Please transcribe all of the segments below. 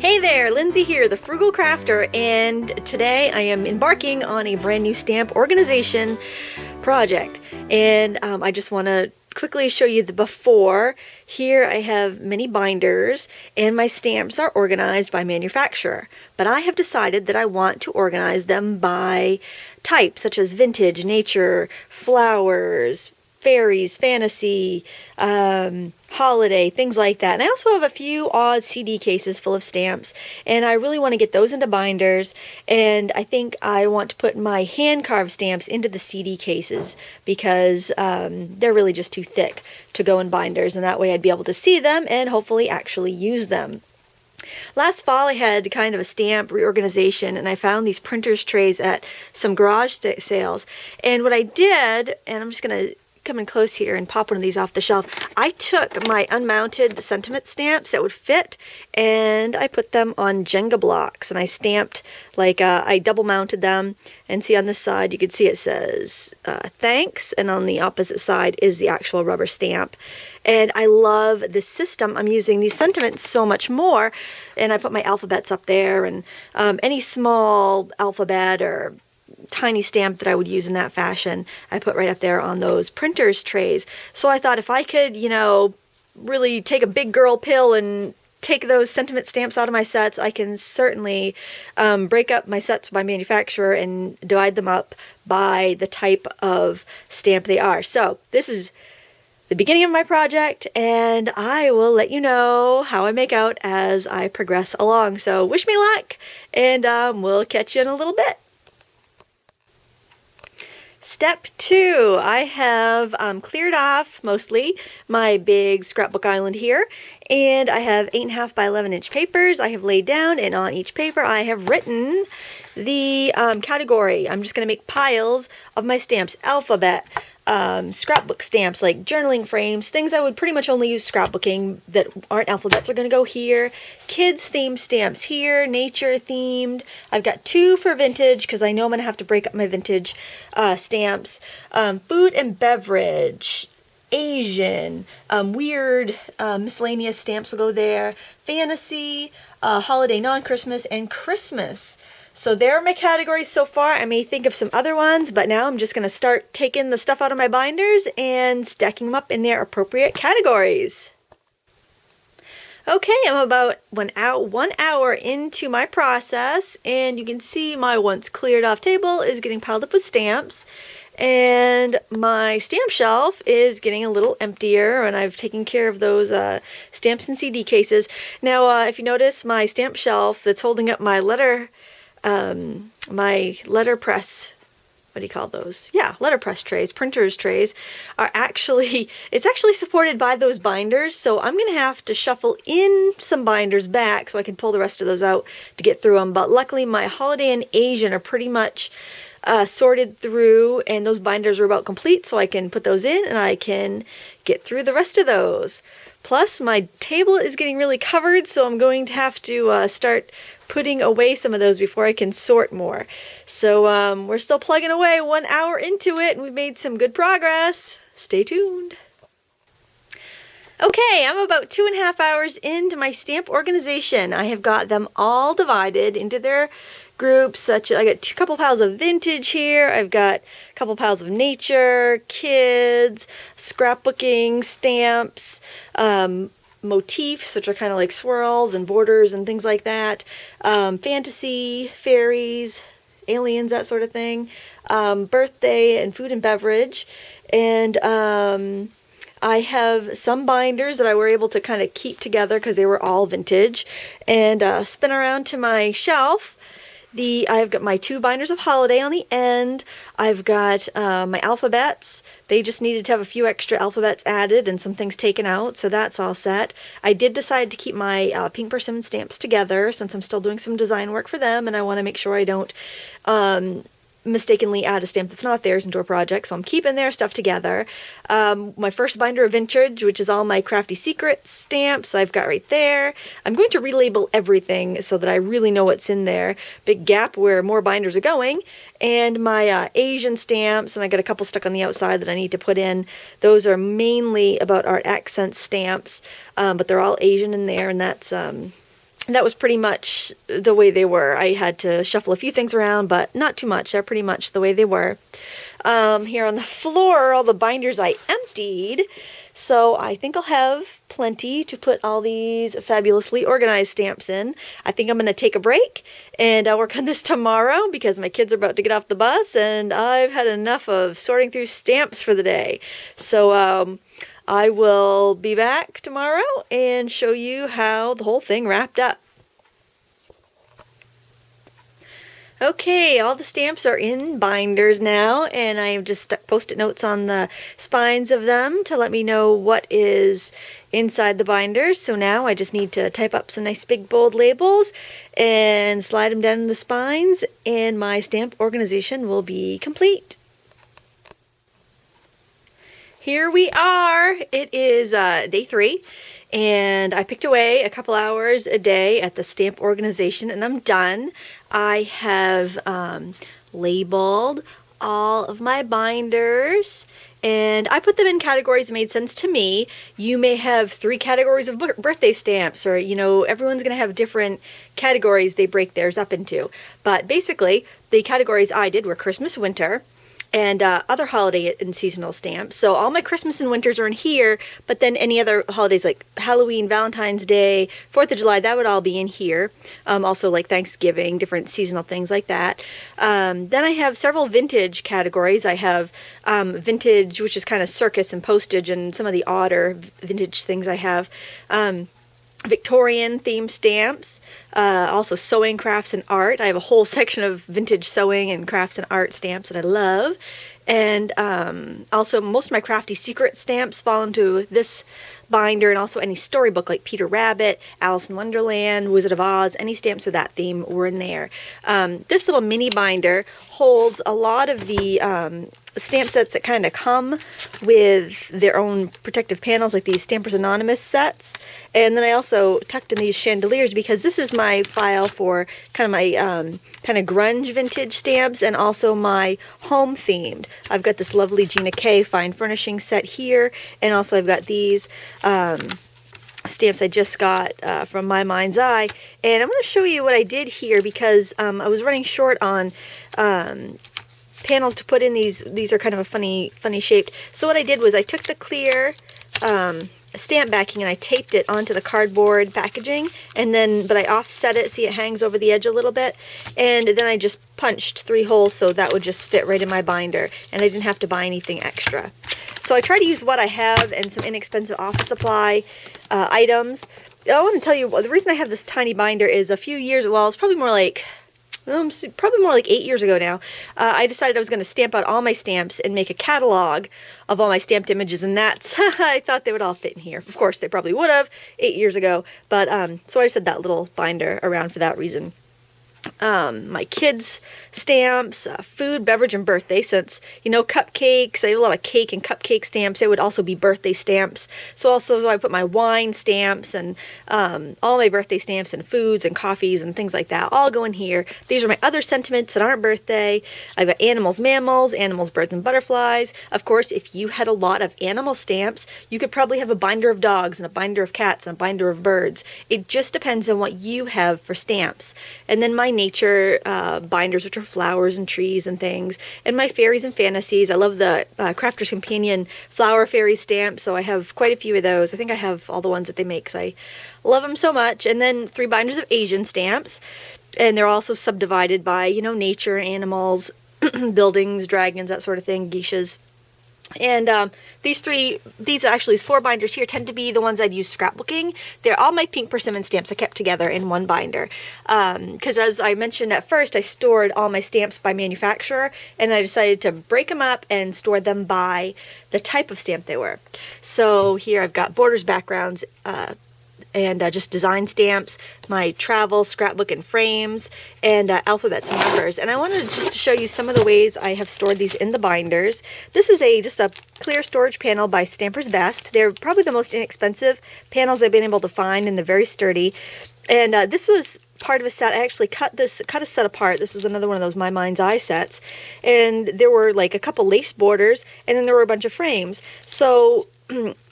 Hey there, Lindsay here, the Frugal Crafter, and today I am embarking on a brand new stamp organization project. And I just want to quickly show you the before. Here I have many binders, and my stamps are organized by manufacturer. But I have decided that I want to organize them by type, such as vintage, nature, flowers, fairies, fantasy, holiday, things like that. And I also have a few odd CD cases full of stamps, and I really want to get those into binders. And I think I want to put my hand-carved stamps into the CD cases because they're really just too thick to go in binders, and that way I'd be able to see them and hopefully actually use them. Last fall I had kind of a stamp reorganization, and I found these printers trays at some garage sales. And what I did, and I'm just going to come in close here and pop one of these off the shelf, I took my unmounted sentiment stamps that would fit, and I put them on Jenga blocks, and I stamped, like, I double mounted them, and see on this side you can see it says thanks, and on the opposite side is the actual rubber stamp. And I love this system. I'm using these sentiments so much more, and I put my alphabets up there, and any small alphabet or tiny stamp that I would use in that fashion, I put right up there on those printers trays. So I thought if I could, you know, really take a big girl pill and take those sentiment stamps out of my sets, I can certainly break up my sets by manufacturer and divide them up by the type of stamp they are. So this is the beginning of my project, and I will let you know how I make out as I progress along. So wish me luck, and we'll catch you in a little bit. Step 2, I have cleared off mostly my big scrapbook island here, and I have 8.5 by 11 inch papers I have laid down, and on each paper I have written the category. I'm just going to make piles of my stamps: alphabet, scrapbook stamps like journaling frames, things I would pretty much only use scrapbooking that aren't alphabets are going to go here. Kids themed stamps here, nature themed. I've got 2 for vintage because I know I'm going to have to break up my vintage stamps. Food and beverage, Asian, weird miscellaneous stamps will go there. Fantasy, holiday, non-Christmas, and Christmas. So there are my categories so far. I may think of some other ones, but now I'm just going to start taking the stuff out of my binders and stacking them up in their appropriate categories. Okay, I'm about 1 hour into my process, and you can see my once cleared off table is getting piled up with stamps, and my stamp shelf is getting a little emptier, and I've taken care of those stamps and CD cases. Now, if you notice, my stamp shelf that's holding up my letterpress, what do you call those? Yeah, letterpress trays, printers trays, are actually, it's actually supported by those binders, so I'm going to have to shuffle in some binders back so I can pull the rest of those out to get through them. But luckily my holiday and Asian are pretty much sorted through, and those binders are about complete, so I can put those in and I can get through the rest of those. Plus my table is getting really covered, so I'm going to have to start putting away some of those before I can sort more. So we're still plugging away, 1 hour into it, and we've made some good progress. Stay tuned. Okay, I'm about 2.5 hours into my stamp organization. I have got them all divided into their groups, such as I got a couple piles of vintage here, I've got a couple piles of nature, kids, scrapbooking, stamps, motifs, which are kind of like swirls and borders and things like that, fantasy, fairies, aliens, that sort of thing, birthday, and food and beverage. And I have some binders that I were able to kind of keep together because they were all vintage, and spin around to my shelf. I've got my 2 binders of holiday on the end. I've got my alphabets. They just needed to have a few extra alphabets added and some things taken out, so that's all set. I did decide to keep my pink persimmon stamps together since I'm still doing some design work for them, and I want to make sure I don't mistakenly add a stamp that's not theirs into a project, so I'm keeping their stuff together. My first binder of vintage, which is all my Crafty Secrets stamps, I've got right there. I'm going to relabel everything so that I really know what's in there. Big gap where more binders are going. And my Asian stamps, and I got a couple stuck on the outside that I need to put in. Those are mainly about art accent stamps, but they're all Asian in there, and that's that was pretty much the way they were. I had to shuffle a few things around, but not too much. They're pretty much the way they were. Here on the floor, all the binders I emptied. So I think I'll have plenty to put all these fabulously organized stamps in. I think I'm going to take a break and I'll work on this tomorrow because my kids are about to get off the bus and I've had enough of sorting through stamps for the day. So I will be back tomorrow and show you how the whole thing wrapped up. Okay, all the stamps are in binders now, and I have just stuck post-it notes on the spines of them to let me know what is inside the binders. So now I just need to type up some nice big bold labels and slide them down the spines, and my stamp organization will be complete. Here we are. It is day 3. And I picked away a couple hours a day at the stamp organization, and I'm done. I have labeled all of my binders, and I put them in categories that made sense to me. You may have 3 categories of birthday stamps, or, you know, everyone's going to have different categories they break theirs up into. But basically, the categories I did were Christmas, winter, and other holiday and seasonal stamps. So all my Christmas and winters are in here, but then any other holidays like Halloween, Valentine's Day, 4th of July, that would all be in here. Also like Thanksgiving, different seasonal things like that. Then I have several vintage categories. I have vintage, which is kind of circus and postage, and some of the odder vintage things I have. Victorian themed stamps, also sewing, crafts, and art. I have a whole section of vintage sewing and crafts and art stamps that I love. And also most of my crafty secret stamps fall into this binder, and also any storybook like Peter Rabbit, Alice in Wonderland, Wizard of Oz, any stamps with that theme were in there. This little mini binder holds a lot of the stamp sets that kind of come with their own protective panels, like these Stampers Anonymous sets. And then I also tucked in these chandeliers because this is my file for kind of my kind of grunge vintage stamps, and also my home themed. I've got this lovely Gina K fine furnishing set here, and also I've got these stamps I just got from My Mind's Eye. And I'm going to show you what I did here because I was running short on panels to put in these. These are kind of a funny shaped. So what I did was I took the clear stamp backing and I taped it onto the cardboard packaging, and then but I offset it, see it hangs over the edge a little bit, and then I just punched 3 holes so that would just fit right in my binder, and I didn't have to buy anything extra. So I try to use what I have and some inexpensive office supply items. I want to tell you, the reason I have this tiny binder is a few years, well, it's probably more like 8 years ago now, I decided I was going to stamp out all my stamps and make a catalog of all my stamped images, and that's, I thought they would all fit in here. Of course, they probably would have 8 years ago, but so I just had that little binder around for that reason. My kids' stamps, food, beverage, and birthday, since, you know, cupcakes, I have a lot of cake and cupcake stamps. They would also be birthday stamps. So I put my wine stamps and all my birthday stamps and foods and coffees and things like that all go in here. These are my other sentiments that aren't birthday. I've got animals, mammals, animals, birds, and butterflies. Of course, if you had a lot of animal stamps, you could probably have a binder of dogs and a binder of cats and a binder of birds. It just depends on what you have for stamps. And then my nature binders, which are flowers and trees and things, and my fairies and fantasies. I love the Crafter's Companion flower fairy stamp, so I have quite a few of those. I think I have all the ones that they make because I love them so much. And then 3 binders of Asian stamps, and they're also subdivided by, you know, nature, animals, buildings, dragons, that sort of thing, geishas. And these 4 binders here tend to be the ones I'd use scrapbooking. They're all my pink persimmon stamps I kept together in one binder. Because as I mentioned at first, I stored all my stamps by manufacturer, and I decided to break them up and store them by the type of stamp they were. So here I've got borders, backgrounds, and just design stamps, my travel, scrapbook, and frames, and alphabets and numbers. And I wanted just to show you some of the ways I have stored these in the binders. This is just a clear storage panel by Stamper's Best. They're probably the most inexpensive panels I've been able to find, and they're very sturdy. And this was part of a set. I actually cut a set apart. This was another one of those My Mind's Eye sets. And there were like a couple lace borders, and then there were a bunch of frames. So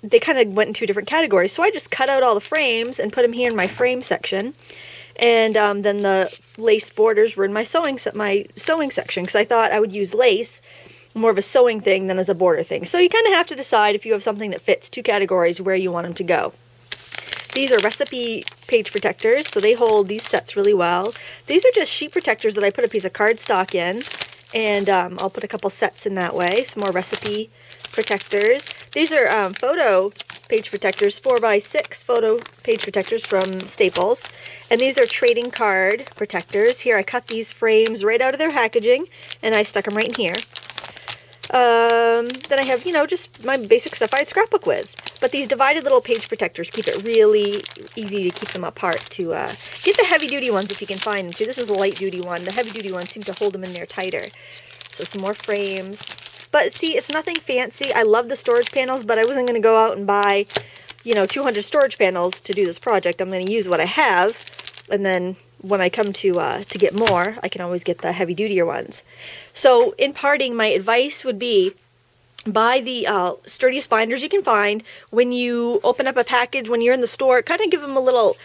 they kind of went in two different categories. So I just cut out all the frames and put them here in my frame section. And then the lace borders were in my sewing section, because I thought I would use lace more of a sewing thing than as a border thing. So you kind of have to decide, if you have something that fits two categories, where you want them to go. These are recipe page protectors, so they hold these sets really well. These are just sheet protectors that I put a piece of cardstock in, and I'll put a couple sets in that way. Some more recipe protectors. These are photo page protectors, 4x6 photo page protectors from Staples. And these are trading card protectors. Here, I cut these frames right out of their packaging, and I stuck them right in here. Then I have, just my basic stuff I'd scrapbook with. But these divided little page protectors keep it really easy to keep them apart. To get the heavy-duty ones if you can find them, too. This is a light-duty one. The heavy-duty ones seem to hold them in there tighter. So some more frames. But see, it's nothing fancy. I love the storage panels, but I wasn't going to go out and buy, 200 storage panels to do this project. I'm going to use what I have, and then when I come to get more, I can always get the heavy-dutier ones. So in parting, my advice would be, buy the sturdiest binders you can find. When you open up a package, when you're in the store, kind of give a little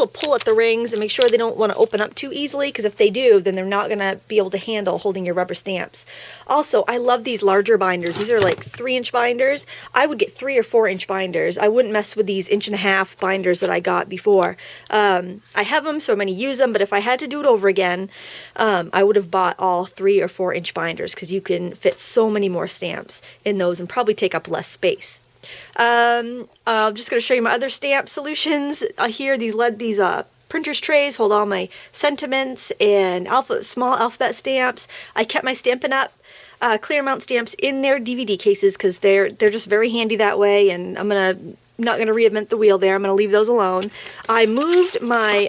pull at the rings and make sure they don't want to open up too easily, because if they do, then they're not going to be able to handle holding your rubber stamps. Also, I love these larger binders. These are like 3-inch binders. I would get 3 or 4-inch binders. I wouldn't mess with these 1.5-inch binders that I got before. I have them, so I'm going to use them, but if I had to do it over again, I would have bought all 3 or 4-inch binders, because you can fit so many more stamps in those and probably take up less space. I'm just going to show you my other stamp solutions. Here, these printer's trays hold all my sentiments and small alphabet stamps. I kept my Stampin' Up! Clear amount stamps in their DVD cases, because they're just very handy that way, and I'm not going to reinvent the wheel there. I'm going to leave those alone. I moved my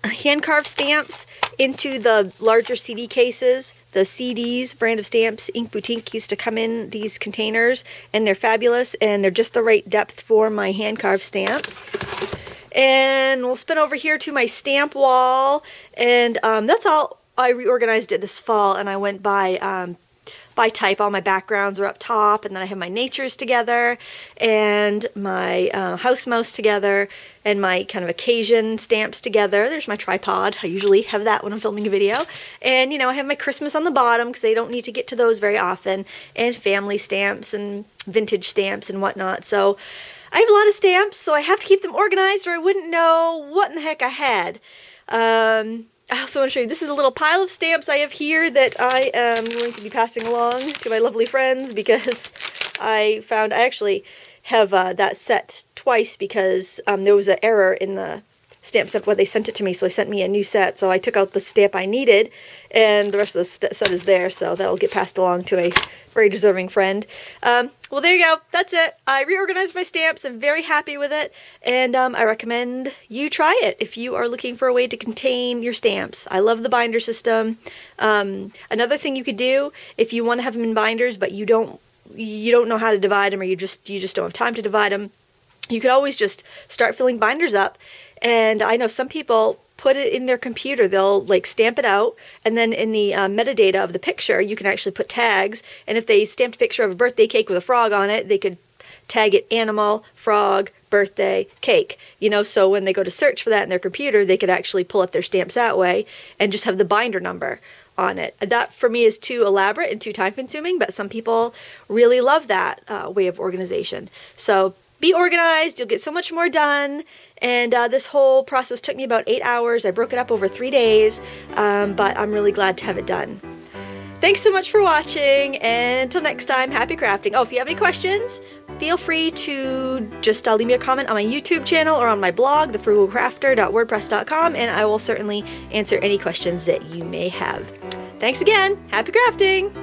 hand-carved stamps into the larger CD cases. The CDs brand of stamps, Ink Boutique, used to come in these containers, and they're fabulous, and they're just the right depth for my hand-carved stamps. And we'll spin over here to my stamp wall, and that's all. I reorganized it this fall, and I went by type. All my backgrounds are up top, and then I have my natures together, and my house mouse together, and my kind of occasion stamps together. There's my tripod. I usually have that when I'm filming a video. And, I have my Christmas on the bottom, because I don't need to get to those very often, and family stamps and vintage stamps and whatnot. So I have a lot of stamps, so I have to keep them organized, or I wouldn't know what in the heck I had. I also want to show you, this is a little pile of stamps I have here that I am going to be passing along to my lovely friends, because I found I actually have that set twice, because there was an error in the stamp set when they sent it to me, so they sent me a new set. So I took out the stamp I needed, and the rest of the set is there, so that'll get passed along to a very deserving friend. Well, there you go. That's it. I reorganized my stamps. I'm very happy with it, and I recommend you try it if you are looking for a way to contain your stamps. I love the binder system. Another thing you could do, if you want to have them in binders, but you don't know how to divide them, or you just don't have time to divide them, you could always just start filling binders up. And I know some people put it in their computer. They'll stamp it out, and then in the metadata of the picture, you can actually put tags. And if they stamped a picture of a birthday cake with a frog on it, they could tag it animal, frog, birthday, cake. So when they go to search for that in their computer, they could actually pull up their stamps that way and just have the binder number on it. That for me is too elaborate and too time consuming, but some people really love that way of organization. So be organized. You'll get so much more done. And this whole process took me about 8 hours. I broke it up over 3 days, but I'm really glad to have it done. Thanks so much for watching, and until next time, happy crafting. Oh, if you have any questions, feel free to just leave me a comment on my YouTube channel or on my blog, thefrugalcrafter.wordpress.com, and I will certainly answer any questions that you may have. Thanks again. Happy crafting!